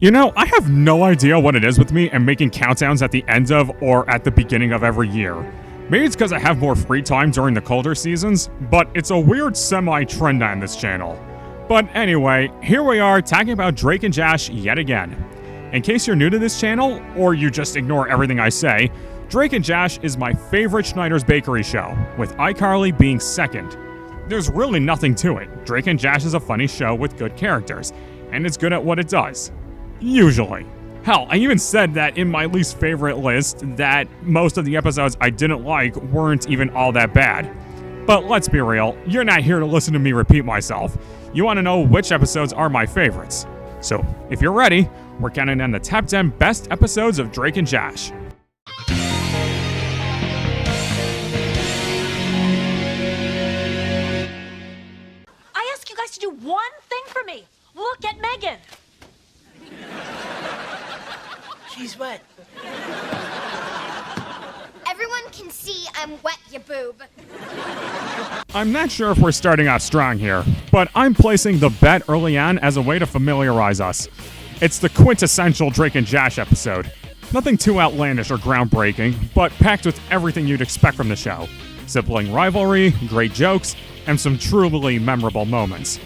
You know, I have no idea what it is with me and making countdowns at the end of or at the beginning of every year. Maybe it's because I have more free time during the colder seasons, but it's a weird semi-trend on this channel. But anyway, here we are talking about Drake and Josh yet again. In case you're new to this channel, or you just ignore everything I say, Drake and Josh is my favorite Schneider's Bakery show, with iCarly being second. There's really nothing to it. Drake and Josh is a funny show with good characters, and it's good at what it does. Usually. Hell, I even said that in my least favorite list that most of the episodes I didn't like weren't even all that bad. But let's be real, you're not here to listen to me repeat myself. You want to know which episodes are my favorites. So, if you're ready, we're counting down the top 10 best episodes of Drake and Josh. I ask you guys to do one thing for me. Look at Megan. She's wet. Everyone can see I'm wet, ya boob. I'm not sure if we're starting off strong here, but I'm placing the bet early on as a way to familiarize us. It's the quintessential Drake and Josh episode. Nothing too outlandish or groundbreaking, but packed with everything you'd expect from the show. Sibling rivalry, great jokes, and some truly memorable moments.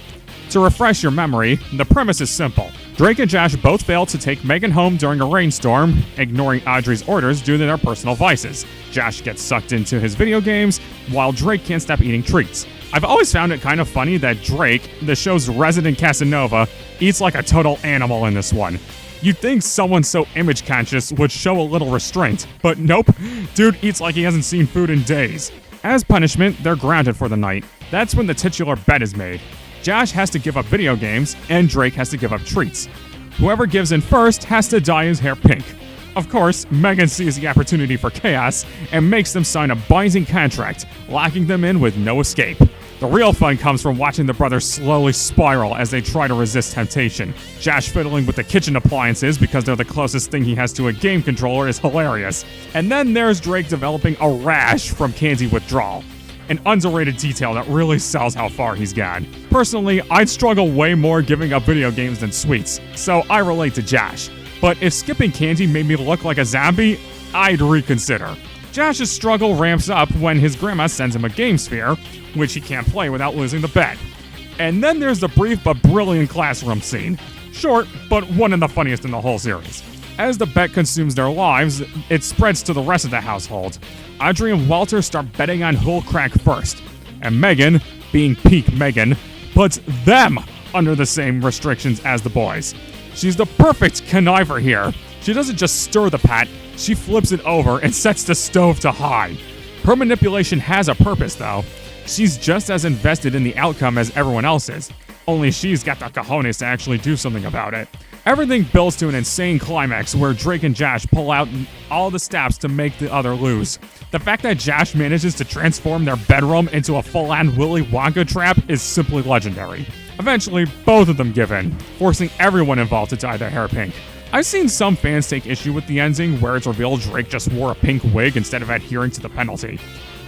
To refresh your memory, the premise is simple. Drake and Josh both fail to take Megan home during a rainstorm, ignoring Audrey's orders due to their personal vices. Josh gets sucked into his video games, while Drake can't stop eating treats. I've always found it kind of funny that Drake, the show's resident Casanova, eats like a total animal in this one. You'd think someone so image-conscious would show a little restraint, but nope, dude eats like he hasn't seen food in days. As punishment, they're grounded for the night. That's when the titular bet is made. Josh has to give up video games, and Drake has to give up treats. Whoever gives in first has to dye his hair pink. Of course, Megan sees the opportunity for chaos and makes them sign a binding contract, locking them in with no escape. The real fun comes from watching the brothers slowly spiral as they try to resist temptation. Josh fiddling with the kitchen appliances because they're the closest thing he has to a game controller is hilarious. And then there's Drake developing a rash from candy withdrawal. An underrated detail that really sells how far he's gone. Personally, I'd struggle way more giving up video games than sweets, so I relate to Josh. But if skipping candy made me look like a zombie, I'd reconsider. Josh's struggle ramps up when his grandma sends him a game sphere, which he can't play without losing the bet. And then there's the brief but brilliant classroom scene. Short, but one of the funniest in the whole series. As the bet consumes their lives, it spreads to the rest of the household. Audrey and Walter start betting on who'll crack first. And Megan, being peak Megan, puts them under the same restrictions as the boys. She's the perfect conniver here. She doesn't just stir the pot, she flips it over and sets the stove to high. Her manipulation has a purpose, though. She's just as invested in the outcome as everyone else is. Only she's got the cojones to actually do something about it. Everything builds to an insane climax where Drake and Josh pull out all the stops to make the other lose. The fact that Josh manages to transform their bedroom into a full-on Willy Wonka trap is simply legendary. Eventually, both of them give in, forcing everyone involved to dye their hair pink. I've seen some fans take issue with the ending where it's revealed Drake just wore a pink wig instead of adhering to the penalty.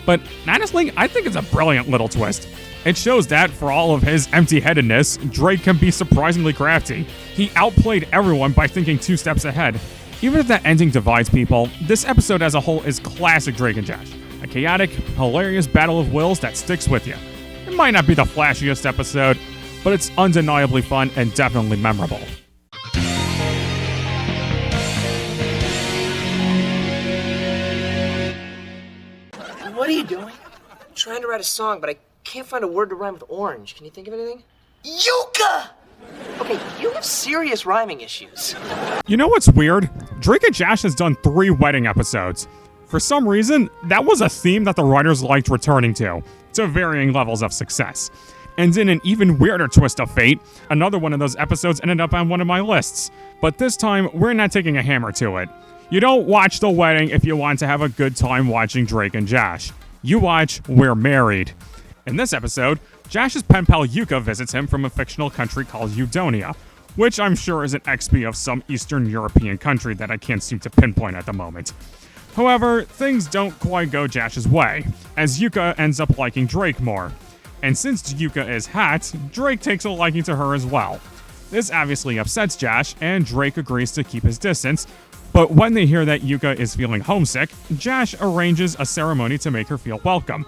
But honestly, I think it's a brilliant little twist. It shows that, for all of his empty-headedness, Drake can be surprisingly crafty. He outplayed everyone by thinking 2 steps ahead. Even if that ending divides people, this episode as a whole is classic Drake and Josh. A chaotic, hilarious battle of wills that sticks with you. It might not be the flashiest episode, but it's undeniably fun and definitely memorable. What are you doing? I'm trying to write a song, but I can't find a word to rhyme with orange. Can you think of anything? Yucca! Okay, you have serious rhyming issues. You know what's weird? Drake and Josh has done 3 wedding episodes. For some reason, that was a theme that the writers liked returning to varying levels of success. And in an even weirder twist of fate, another one of those episodes ended up on one of my lists. But this time, we're not taking a hammer to it. You don't watch The Wedding if you want to have a good time watching Drake and Josh. You watch We're Married. In this episode, Josh's pen pal Yuka visits him from a fictional country called Eudonia, which I'm sure is an XP of some Eastern European country that I can't seem to pinpoint at the moment. However, things don't quite go Josh's way, as Yuka ends up liking Drake more. And since Yuka is hot, Drake takes a liking to her as well. This obviously upsets Josh, and Drake agrees to keep his distance. But when they hear that Yuka is feeling homesick, Josh arranges a ceremony to make her feel welcome.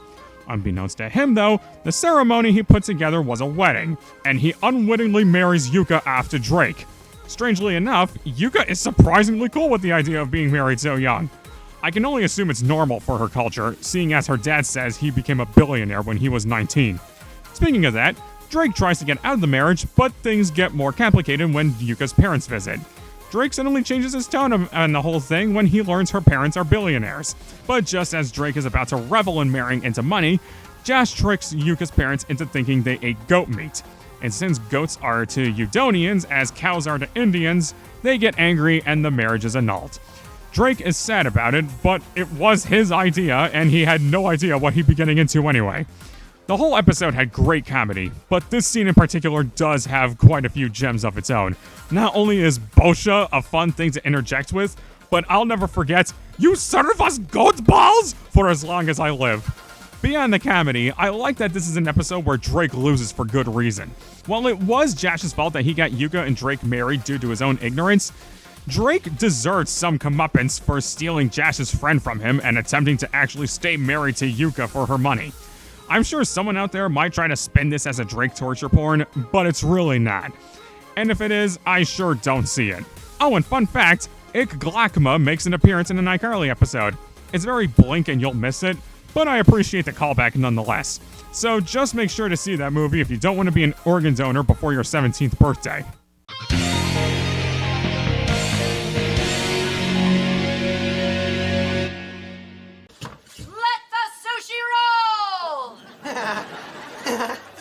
Unbeknownst to him, though, the ceremony he put together was a wedding, and he unwittingly marries Yuka off to Drake. Strangely enough, Yuka is surprisingly cool with the idea of being married so young. I can only assume it's normal for her culture, seeing as her dad says he became a billionaire when he was 19. Speaking of that, Drake tries to get out of the marriage, but things get more complicated when Yuka's parents visit. Drake suddenly changes his tone on the whole thing when he learns her parents are billionaires. But just as Drake is about to revel in marrying into money, Josh tricks Yuka's parents into thinking they ate goat meat. And since goats are to Udonians as cows are to Indians, they get angry and the marriage is annulled. Drake is sad about it, but it was his idea and he had no idea what he'd be getting into anyway. The whole episode had great comedy, but this scene in particular does have quite a few gems of its own. Not only is Bosha a fun thing to interject with, but I'll never forget, "You serve us goat balls?" for as long as I live. Beyond the comedy, I like that this is an episode where Drake loses for good reason. While it was Josh's fault that he got Yuka and Drake married due to his own ignorance, Drake deserves some comeuppance for stealing Josh's friend from him and attempting to actually stay married to Yuka for her money. I'm sure someone out there might try to spin this as a Drake torture porn, but it's really not. And if it is, I sure don't see it. Oh, and fun fact, Ik Glakma makes an appearance in an iCarly episode. It's very blink and you'll miss it, but I appreciate the callback nonetheless. So just make sure to see that movie if you don't want to be an organ donor before your 17th birthday.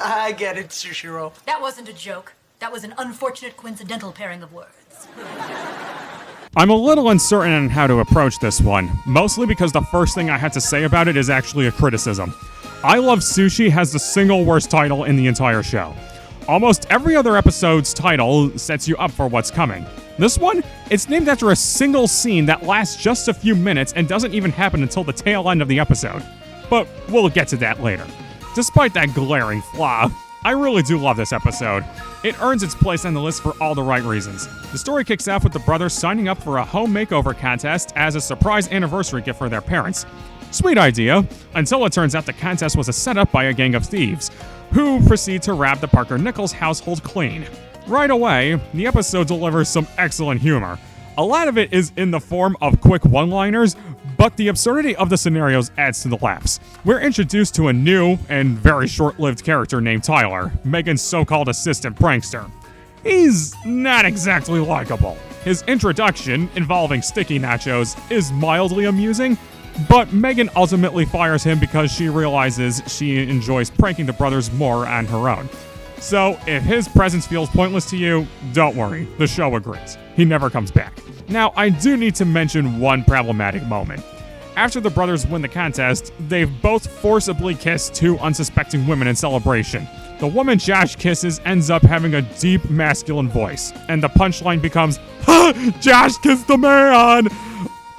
I get it, sushi roll. That wasn't a joke. That was an unfortunate coincidental pairing of words. I'm a little uncertain on how to approach this one, mostly because the first thing I had to say about it is actually a criticism. I Love Sushi has the single worst title in the entire show. Almost every other episode's title sets you up for what's coming. This one, it's named after a single scene that lasts just a few minutes and doesn't even happen until the tail end of the episode. But we'll get to that later. Despite that glaring flaw, I really do love this episode. It earns its place on the list for all the right reasons. The story kicks off with the brothers signing up for a home makeover contest as a surprise anniversary gift for their parents. Sweet idea, until it turns out the contest was a setup by a gang of thieves, who proceed to rob the Parker Nichols household clean. Right away, the episode delivers some excellent humor. A lot of it is in the form of quick one-liners, but the absurdity of the scenarios adds to the laughs. We're introduced to a new and very short-lived character named Tyler, Megan's so-called assistant prankster. He's not exactly likable. His introduction, involving sticky nachos, is mildly amusing, but Megan ultimately fires him because she realizes she enjoys pranking the brothers more on her own. So, if his presence feels pointless to you, don't worry, the show agrees. He never comes back. Now, I do need to mention one problematic moment. After the brothers win the contest, they've both forcibly kissed two unsuspecting women in celebration. The woman Josh kisses ends up having a deep masculine voice, and the punchline becomes, "Ha! Josh kissed the man!"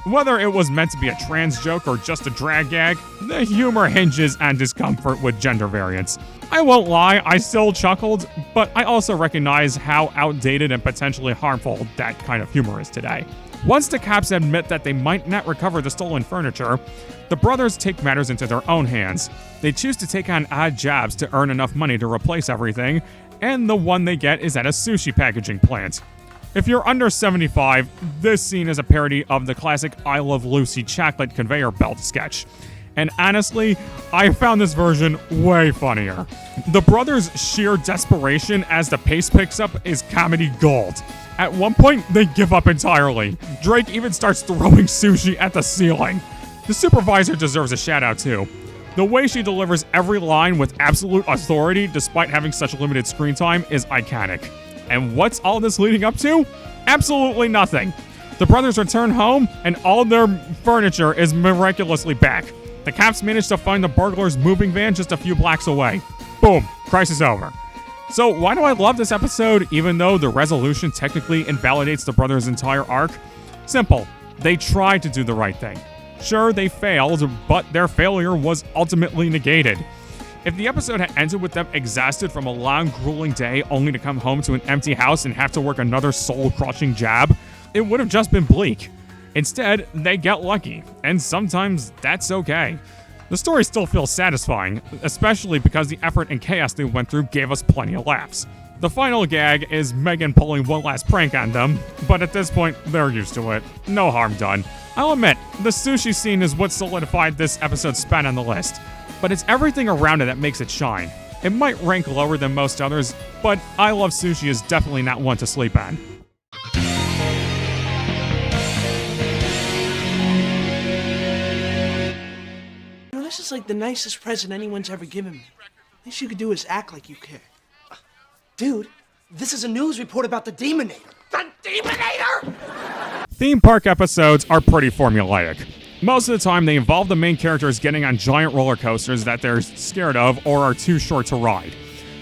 Whether it was meant to be a trans joke or just a drag gag, the humor hinges on discomfort with gender variance. I won't lie, I still chuckled, but I also recognize how outdated and potentially harmful that kind of humor is today. Once the cops admit that they might not recover the stolen furniture, the brothers take matters into their own hands. They choose to take on odd jobs to earn enough money to replace everything, and the one they get is at a sushi packaging plant. If you're under 75, this scene is a parody of the classic I Love Lucy chocolate conveyor belt sketch. And honestly, I found this version way funnier. The brothers' sheer desperation as the pace picks up is comedy gold. At one point, they give up entirely. Drake even starts throwing sushi at the ceiling. The supervisor deserves a shout out too. The way she delivers every line with absolute authority despite having such limited screen time is iconic. And what's all this leading up to? Absolutely nothing. The brothers return home, and all their furniture is miraculously back. The cops manage to find the burglar's moving van just a few blocks away. Boom, crisis over. So why do I love this episode, even though the resolution technically invalidates the brothers' entire arc? Simple. They tried to do the right thing. Sure, they failed, but their failure was ultimately negated. If the episode had ended with them exhausted from a long, grueling day only to come home to an empty house and have to work another soul-crushing job, it would have just been bleak. Instead, they get lucky, and sometimes that's okay. The story still feels satisfying, especially because the effort and chaos they went through gave us plenty of laughs. The final gag is Megan pulling one last prank on them, but at this point, they're used to it. No harm done. I'll admit, the sushi scene is what solidified this episode's spot on the list, but it's everything around it that makes it shine. It might rank lower than most others, but I Love Sushi is definitely not one to sleep on. This is like the nicest present anyone's ever given me. Least you could do is act like you care. Dude, this is a news report about the Demonator. The Demonator? Theme park episodes are pretty formulaic. Most of the time, they involve the main characters getting on giant roller coasters that they're scared of or are too short to ride.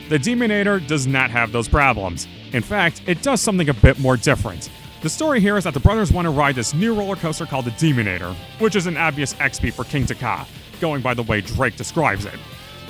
The Demonator does not have those problems. In fact, it does something a bit more different. The story here is that the brothers want to ride this new roller coaster called the Demonator, which is an obvious XP for King Taka, going by the way Drake describes it.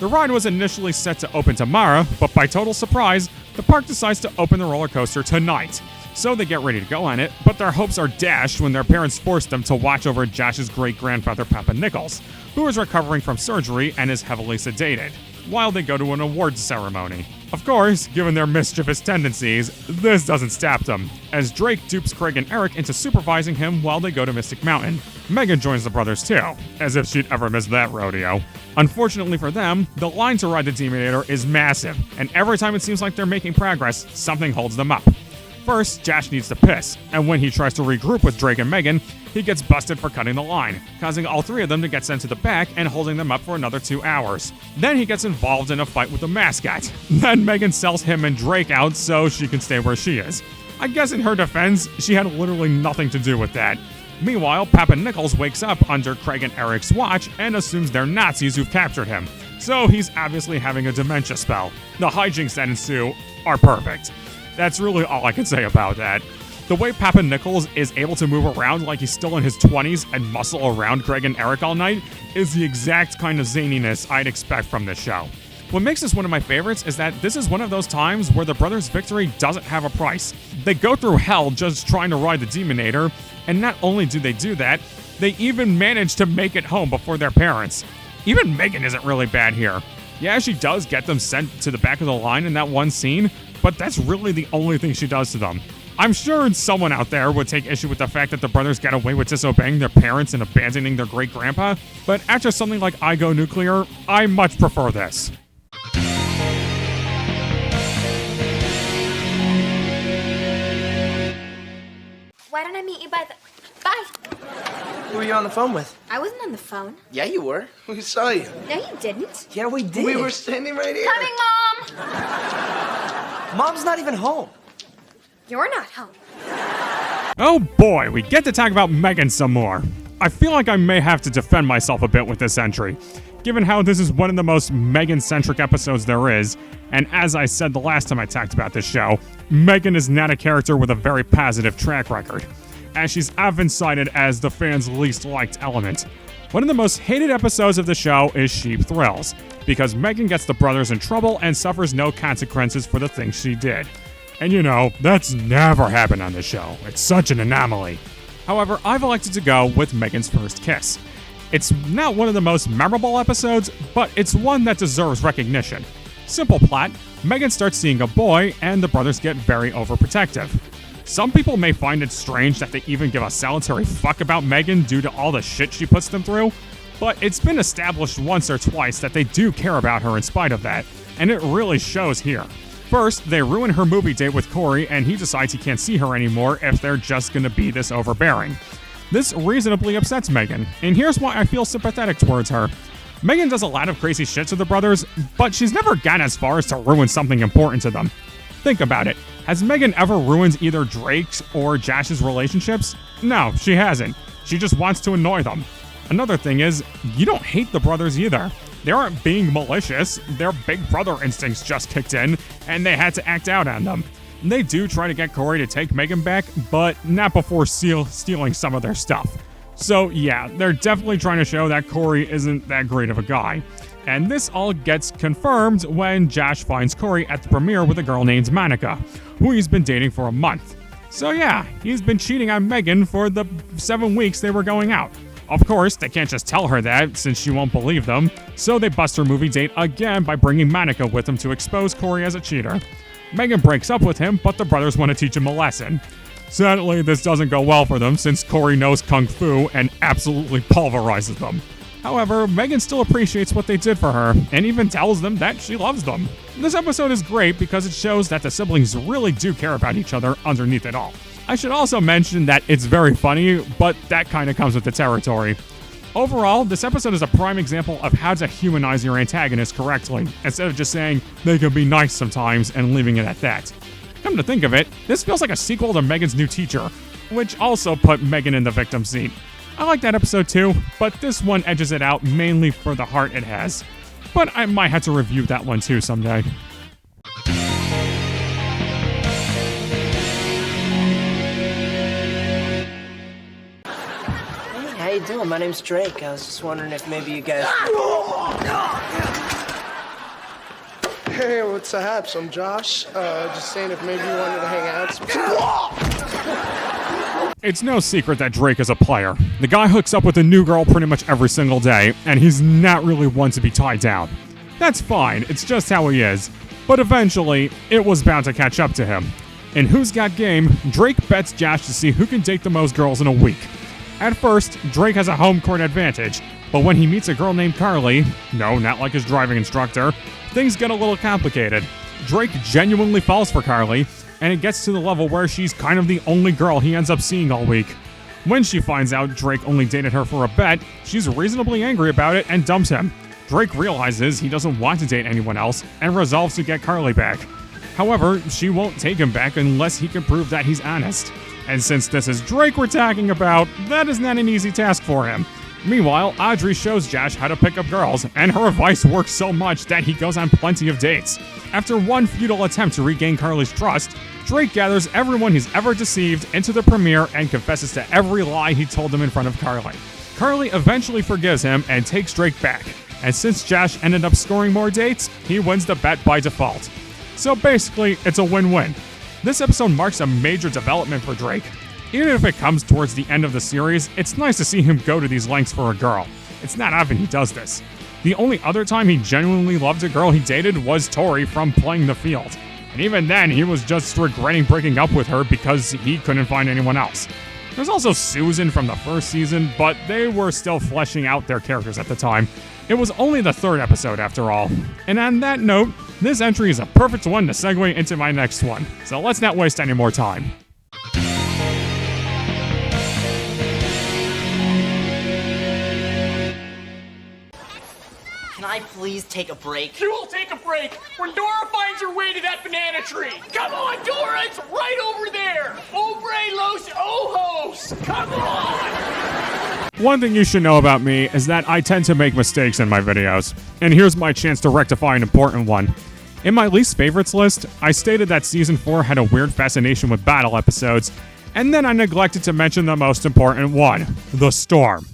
The ride was initially set to open tomorrow, but by total surprise, the park decides to open the roller coaster tonight. So they get ready to go on it, but their hopes are dashed when their parents force them to watch over Josh's great-grandfather Papa Nichols, who is recovering from surgery and is heavily sedated, while they go to an awards ceremony. Of course, given their mischievous tendencies, this doesn't stop them, as Drake dupes Craig and Eric into supervising him while they go to Mystic Mountain. Megan joins the brothers too, as if she'd ever miss that rodeo. Unfortunately for them, the line to ride the Demonator is massive, and every time it seems like they're making progress, something holds them up. First, Josh needs to piss, and when he tries to regroup with Drake and Megan, he gets busted for cutting the line, causing all three of them to get sent to the back and holding them up for another 2 hours. Then he gets involved in a fight with the mascot. Then Megan sells him and Drake out so she can stay where she is. I guess in her defense, she had literally nothing to do with that. Meanwhile, Papa Nichols wakes up under Craig and Eric's watch and assumes they're Nazis who've captured him, so he's obviously having a dementia spell. The hijinks that ensue are perfect. That's really all I can say about that. The way Papa Nichols is able to move around like he's still in his 20s and muscle around Craig and Eric all night is the exact kind of zaniness I'd expect from this show. What makes this one of my favorites is that this is one of those times where the brothers' victory doesn't have a price. They go through hell just trying to ride the Demonator, and not only do they do that, they even manage to make it home before their parents. Even Megan isn't really bad here. Yeah, she does get them sent to the back of the line in that one scene, but that's really the only thing she does to them. I'm sure someone out there would take issue with the fact that the brothers get away with disobeying their parents and abandoning their great-grandpa, but after something like I Go Nuclear, I much prefer this. Why don't I meet you by the... Bye. Who were you on the phone with? I wasn't on the phone. Yeah, you were. We saw you. No, you didn't. Yeah, we did. We were standing right here. Coming, Mom! Mom's not even home. You're not home. Oh boy, we get to talk about Megan some more. I feel like I may have to defend myself a bit with this entry, given how this is one of the most Megan-centric episodes there is, and as I said the last time I talked about this show, Megan is not a character with a very positive track record, as she's often cited as the fans' least liked element. One of the most hated episodes of the show is Sheep Thrills, because Megan gets the brothers in trouble and suffers no consequences for the things she did. And you know, that's never happened on this show. It's such an anomaly. However, I've elected to go with Megan's first kiss. It's not one of the most memorable episodes, but it's one that deserves recognition. Simple plot, Megan starts seeing a boy, and the brothers get very overprotective. Some people may find it strange that they even give a solitary fuck about Megan due to all the shit she puts them through, but it's been established once or twice that they do care about her in spite of that, and it really shows here. First, they ruin her movie date with Corey, and he decides he can't see her anymore if they're just gonna be this overbearing. This reasonably upsets Megan, and here's why I feel sympathetic towards her. Megan does a lot of crazy shit to the brothers, but she's never gone as far as to ruin something important to them. Think about it. Has Megan ever ruined either Drake's or Josh's relationships? No, she hasn't. She just wants to annoy them. Another thing is, you don't hate the brothers either. They aren't being malicious, their big brother instincts just kicked in, and they had to act out on them. They do try to get Corey to take Megan back, but not before stealing some of their stuff. So yeah, they're definitely trying to show that Corey isn't that great of a guy. And this all gets confirmed when Josh finds Corey at the premiere with a girl named Monica, who he's been dating for a month. So yeah, he's been cheating on Megan for the 7 weeks they were going out. Of course, they can't just tell her that since she won't believe them, so they bust her movie date again by bringing Monica with them to expose Corey as a cheater. Megan breaks up with him, but the brothers want to teach him a lesson. Sadly, this doesn't go well for them since Corey knows Kung Fu and absolutely pulverizes them. However, Megan still appreciates what they did for her and even tells them that she loves them. This episode is great because it shows that the siblings really do care about each other underneath it all. I should also mention that it's very funny, but that kind of comes with the territory. Overall, this episode is a prime example of how to humanize your antagonist correctly, instead of just saying they can be nice sometimes and leaving it at that. Come to think of it, this feels like a sequel to Megan's New Teacher, which also put Megan in the victim seat. I like that episode too, but this one edges it out mainly for the heart it has. But I might have to review that one too someday. How you doing? My name's Drake. I was just wondering if maybe you guys... Hey, what's the haps? I'm Josh. Just saying if maybe you wanted to hang out. It's no secret that Drake is a player. The guy hooks up with a new girl pretty much every single day, and he's not really one to be tied down. That's fine, it's just how he is. But eventually, it was bound to catch up to him. In Who's Got Game, Drake bets Josh to see who can date the most girls in a week. At first, Drake has a home court advantage, but when he meets a girl named Carly, no, not like his driving instructor, things get a little complicated. Drake genuinely falls for Carly, and it gets to the level where she's kind of the only girl he ends up seeing all week. When she finds out Drake only dated her for a bet, she's reasonably angry about it and dumps him. Drake realizes he doesn't want to date anyone else and resolves to get Carly back. However, she won't take him back unless he can prove that he's honest. And since this is Drake we're talking about, that is not an easy task for him. Meanwhile, Audrey shows Josh how to pick up girls, and her advice works so much that he goes on plenty of dates. After one futile attempt to regain Carly's trust, Drake gathers everyone he's ever deceived into the premiere and confesses to every lie he told them in front of Carly. Carly eventually forgives him and takes Drake back, and since Josh ended up scoring more dates, he wins the bet by default. So basically, it's a win-win. This episode marks a major development for Drake. Even if it comes towards the end of the series, it's nice to see him go to these lengths for a girl. It's not often he does this. The only other time he genuinely loved a girl he dated was Tori from Playing the Field. And even then, he was just regretting breaking up with her because he couldn't find anyone else. There's also Susan from the first season, but they were still fleshing out their characters at the time. It was only the 3rd episode after all. And on that note, this entry is a perfect one to segue into my next one. So let's not waste any more time. Can I please take a break? You will take a break when Dora finds her way to that banana tree. Come on, Dora, it's right over there. Obre los ojos. Come on. One thing you should know about me is that I tend to make mistakes in my videos, and here's my chance to rectify an important one. In my least favorites list, I stated that Season 4 had a weird fascination with battle episodes, and then I neglected to mention the most important one, the storm.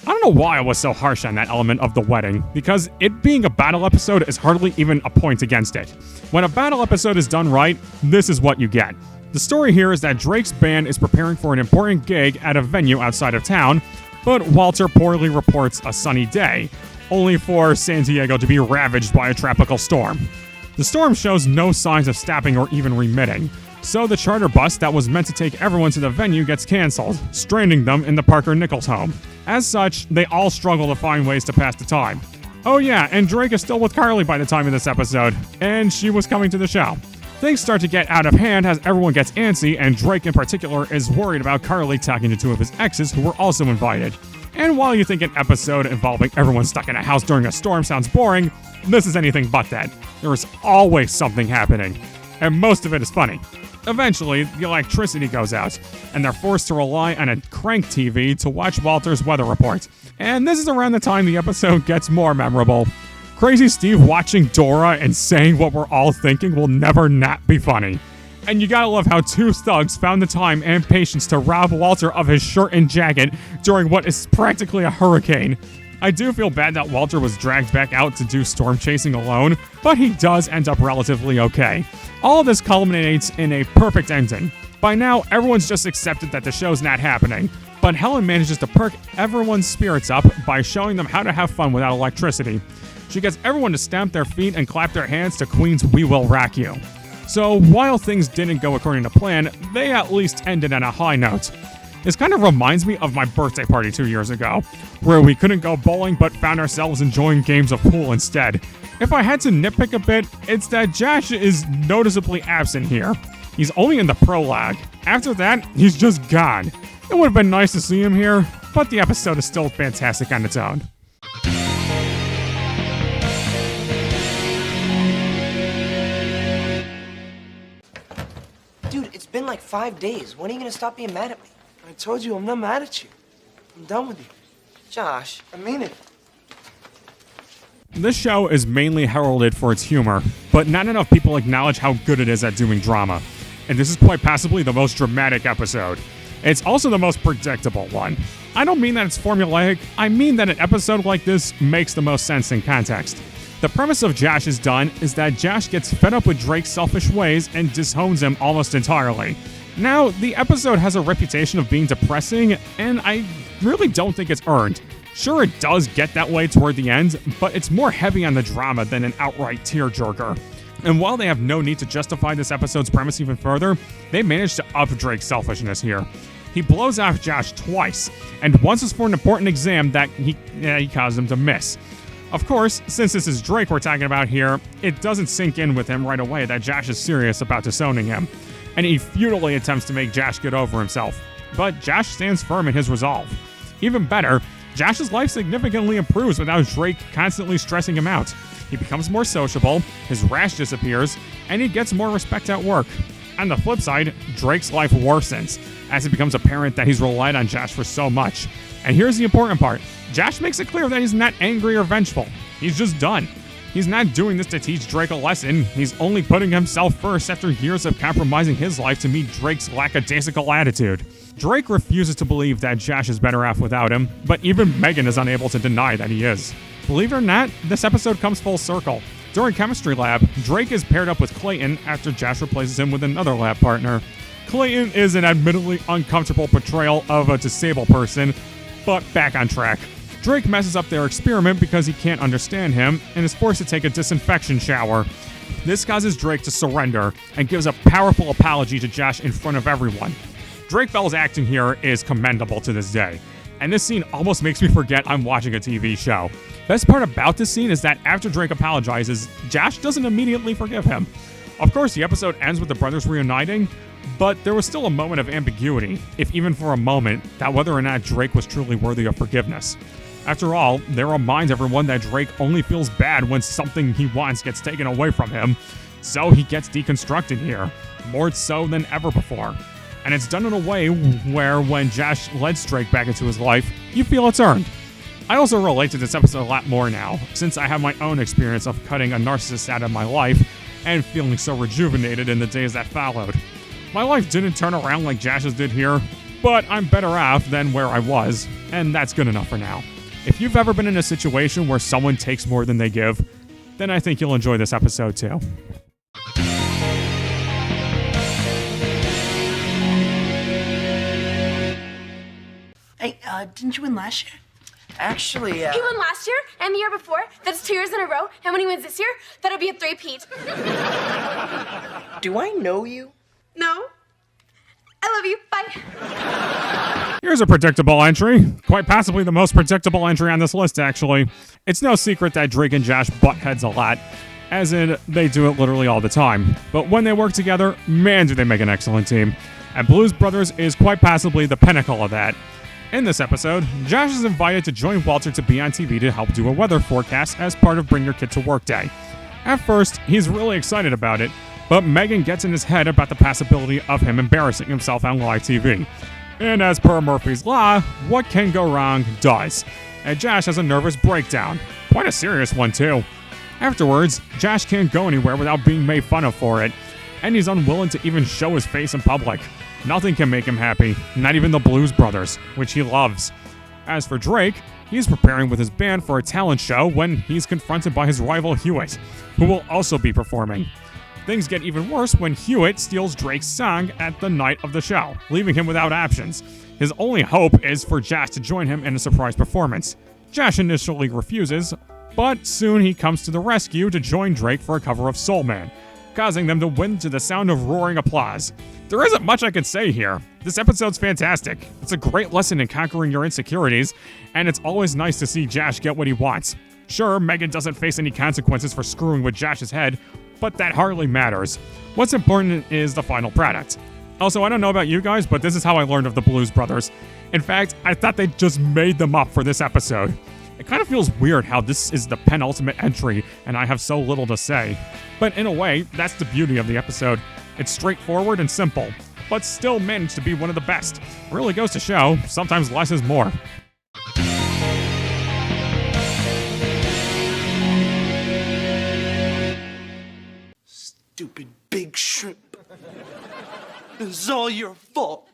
I don't know why I was so harsh on that element of the wedding, because it being a battle episode is hardly even a point against it. When a battle episode is done right, this is what you get. The story here is that Drake's band is preparing for an important gig at a venue outside of town, but Walter poorly reports a sunny day, only for San Diego to be ravaged by a tropical storm. The storm shows no signs of stopping or even remitting, so the charter bus that was meant to take everyone to the venue gets cancelled, stranding them in the Parker Nichols home. As such, they all struggle to find ways to pass the time. Oh yeah, and Drake is still with Carly by the time of this episode, and she was coming to the show. Things start to get out of hand as everyone gets antsy, and Drake in particular is worried about Carly talking to 2 of his exes who were also invited. And while you think an episode involving everyone stuck in a house during a storm sounds boring, this is anything but that. There is always something happening, and most of it is funny. Eventually, the electricity goes out, and they're forced to rely on a crank TV to watch Walter's weather report. And this is around the time the episode gets more memorable. Crazy Steve watching Dora and saying what we're all thinking will never not be funny. And you gotta love how 2 thugs found the time and patience to rob Walter of his shirt and jacket during what is practically a hurricane. I do feel bad that Walter was dragged back out to do storm chasing alone, but he does end up relatively okay. All of this culminates in a perfect ending. By now, everyone's just accepted that the show's not happening, but Helen manages to perk everyone's spirits up by showing them how to have fun without electricity. She gets everyone to stamp their feet and clap their hands to Queen's "We Will Rock You." So while things didn't go according to plan, they at least ended on a high note. This kind of reminds me of my birthday party 2 years ago, where we couldn't go bowling but found ourselves enjoying games of pool instead. If I had to nitpick a bit, it's that Josh is noticeably absent here. He's only in the prologue. After that, he's just gone. It would have been nice to see him here, but the episode is still fantastic on its own. Dude, it's been like 5 days. When are you gonna stop being mad at me? I told you I'm not mad at you. I'm done with you. Josh, I mean it. This show is mainly heralded for its humor, but not enough people acknowledge how good it is at doing drama. And this is quite possibly the most dramatic episode. It's also the most predictable one. I don't mean that it's formulaic, I mean that an episode like this makes the most sense in context. The premise of Josh is Done is that Josh gets fed up with Drake's selfish ways and disowns him almost entirely. Now, the episode has a reputation of being depressing, and I really don't think it's earned. Sure, it does get that way toward the end, but it's more heavy on the drama than an outright tearjerker. And while they have no need to justify this episode's premise even further, they managed to up Drake's selfishness here. He blows off Josh twice, and once was for an important exam that he caused him to miss. Of course, since this is Drake we're talking about here, it doesn't sink in with him right away that Josh is serious about disowning him, and he futilely attempts to make Josh get over himself. But Josh stands firm in his resolve. Even better, Josh's life significantly improves without Drake constantly stressing him out. He becomes more sociable, his rash disappears, and he gets more respect at work. On the flip side, Drake's life worsens, as it becomes apparent that he's relied on Josh for so much. And here's the important part. Josh makes it clear that he's not angry or vengeful. He's just done. He's not doing this to teach Drake a lesson. He's only putting himself first after years of compromising his life to meet Drake's lackadaisical attitude. Drake refuses to believe that Josh is better off without him, but even Megan is unable to deny that he is. Believe it or not, this episode comes full circle. During chemistry lab, Drake is paired up with Clayton after Josh replaces him with another lab partner. Clayton is an admittedly uncomfortable portrayal of a disabled person, but back on track. Drake messes up their experiment because he can't understand him and is forced to take a disinfection shower. This causes Drake to surrender and gives a powerful apology to Josh in front of everyone. Drake Bell's acting here is commendable to this day, and this scene almost makes me forget I'm watching a TV show. Best part about this scene is that after Drake apologizes, Josh doesn't immediately forgive him. Of course, the episode ends with the brothers reuniting, but there was still a moment of ambiguity, if even for a moment, that whether or not Drake was truly worthy of forgiveness. After all, they remind everyone that Drake only feels bad when something he wants gets taken away from him, so he gets deconstructed here, more so than ever before. And it's done in a way where when Josh lets Drake back into his life, you feel it's earned. I also relate to this episode a lot more now, since I have my own experience of cutting a narcissist out of my life and feeling so rejuvenated in the days that followed. My life didn't turn around like Josh's did here, but I'm better off than where I was, and that's good enough for now. If you've ever been in a situation where someone takes more than they give, then I think you'll enjoy this episode too. Hey, didn't you win last year? Actually, He won last year and the year before. That's 2 years in a row. And when he wins this year, that'll be a three-peat. do I know you? No. I love you. Bye. Here's a predictable entry. Quite possibly the most predictable entry on this list, actually. It's no secret that Drake and Josh butt heads a lot, as in they do it literally all the time. But when they work together, man, do they make an excellent team. And Blues Brothers is quite possibly the pinnacle of that. In this episode, Josh is invited to join Walter to be on TV to help do a weather forecast as part of Bring Your Kid to Work Day. At first, he's really excited about it, but Megan gets in his head about the possibility of him embarrassing himself on live TV. And as per Murphy's Law, what can go wrong does. And Josh has a nervous breakdown. Quite a serious one, too. Afterwards, Josh can't go anywhere without being made fun of for it, and he's unwilling to even show his face in public. Nothing can make him happy, not even the Blues Brothers, which he loves. As for Drake, he's preparing with his band for a talent show when he's confronted by his rival Hewitt, who will also be performing. Things get even worse when Hewitt steals Drake's song at the night of the show, leaving him without options. His only hope is for Josh to join him in a surprise performance. Josh initially refuses, but soon he comes to the rescue to join Drake for a cover of Soul Man, causing them to win to the sound of roaring applause. There isn't much I can say here. This episode's fantastic. It's a great lesson in conquering your insecurities, and it's always nice to see Josh get what he wants. Sure, Megan doesn't face any consequences for screwing with Josh's head, but that hardly matters. What's important is the final product. Also, I don't know about you guys, but this is how I learned of the Blues Brothers. In fact, I thought they just made them up for this episode. It kind of feels weird how this is the penultimate entry and I have so little to say. But in a way, that's the beauty of the episode. It's straightforward and simple, but still managed to be one of the best. Really goes to show, sometimes less is more. Stupid big shrimp. It's all your fault.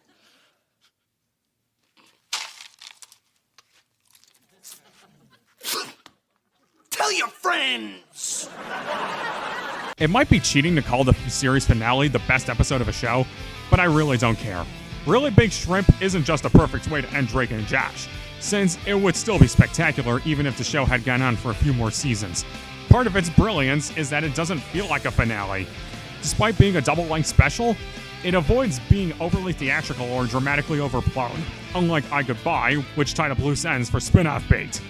Tell your friends! It might be cheating to call the series finale the best episode of a show, but I really don't care. Really Big Shrimp isn't just a perfect way to end Drake and Josh, since it would still be spectacular even if the show had gone on for a few more seasons. Part of its brilliance is that it doesn't feel like a finale. Despite being a double-length special, it avoids being overly theatrical or dramatically overblown, unlike I Goodbye, which tied up loose ends for spin-off bait.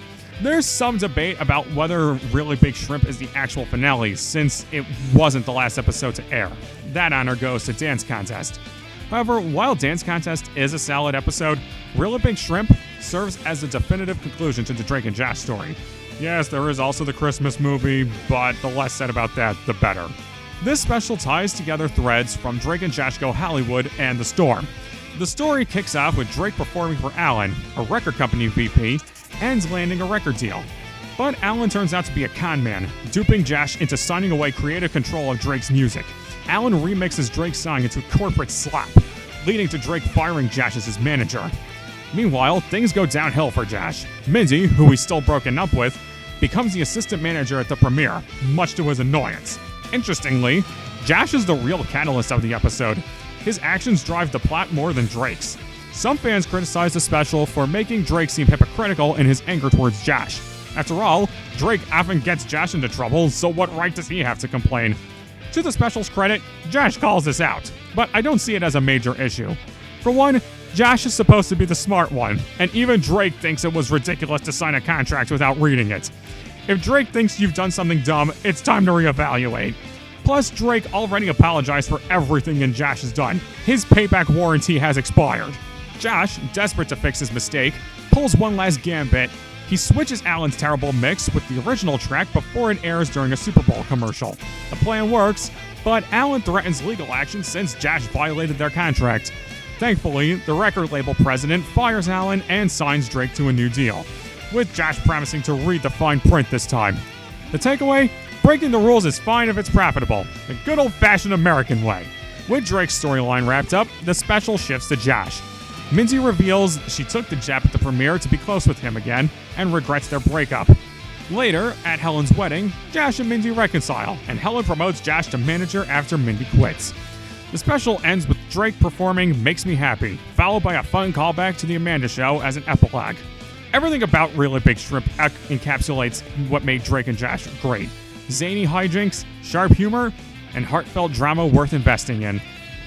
There's some debate about whether Really Big Shrimp is the actual finale, since it wasn't the last episode to air. That honor goes to Dance Contest. However, while Dance Contest is a solid episode, Really Big Shrimp serves as the definitive conclusion to the Drake and Josh story. Yes, there is also the Christmas movie, but the less said about that, the better. This special ties together threads from Drake and Josh Go Hollywood and The Storm. The story kicks off with Drake performing for Alan, a record company VP, and landing a record deal. But Alan turns out to be a con man, duping Josh into signing away creative control of Drake's music. Alan remixes Drake's song into corporate slop, leading to Drake firing Josh as his manager. Meanwhile, things go downhill for Josh. Mindy, who he's still broken up with, becomes the assistant manager at the premiere, much to his annoyance. Interestingly, Josh is the real catalyst of the episode. His actions drive the plot more than Drake's. Some fans criticize the special for making Drake seem hypocritical in his anger towards Josh. After all, Drake often gets Josh into trouble, so what right does he have to complain? To the special's credit, Josh calls this out, but I don't see it as a major issue. For one, Josh is supposed to be the smart one, and even Drake thinks it was ridiculous to sign a contract without reading it. If Drake thinks you've done something dumb, it's time to reevaluate. Plus, Drake already apologized for everything Josh has done. His payback warranty has expired. Josh, desperate to fix his mistake, pulls one last gambit. He switches Alan's terrible mix with the original track before it airs during a Super Bowl commercial. The plan works, but Alan threatens legal action since Josh violated their contract. Thankfully, the record label president fires Alan and signs Drake to a new deal, with Josh promising to read the fine print this time. The takeaway? Breaking the rules is fine if it's profitable, the good old-fashioned American way. With Drake's storyline wrapped up, the special shifts to Josh. Mindy reveals she took the Jap at the premiere to be close with him again, and regrets their breakup. Later, at Helen's wedding, Josh and Mindy reconcile, and Helen promotes Josh to manager after Mindy quits. The special ends with Drake performing Makes Me Happy, followed by a fun callback to The Amanda Show as an epilogue. Everything about Really Big Shrimp encapsulates what made Drake and Josh great. Zany hijinks, sharp humor, and heartfelt drama worth investing in.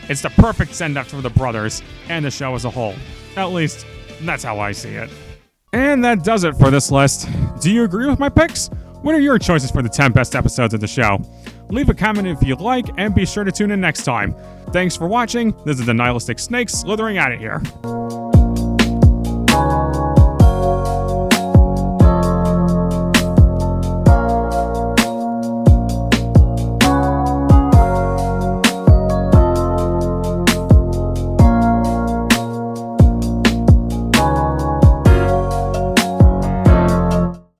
It's the perfect send-off for the brothers, and the show as a whole. At least, that's how I see it. And that does it for this list. Do you agree with my picks? What are your choices for the 10 best episodes of the show? Leave a comment if you like, and be sure to tune in next time. Thanks for watching. This is the Nihilistic Snake slithering out of here.